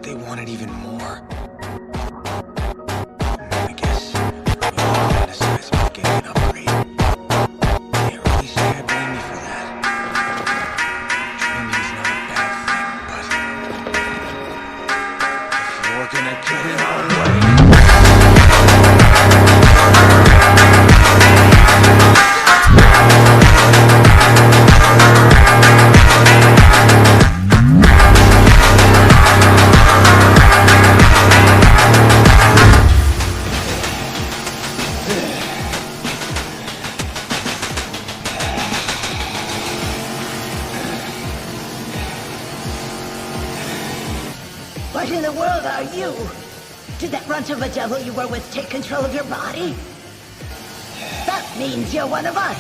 they wanted even more. I guess we all fantasize about getting an upgrade. Can't really say I blame you for that. Dreaming's not a bad thing, but if you're gonna get in our way. What in the world are you? Did that runt of a devil you were with take control of your body? That means you're one of us!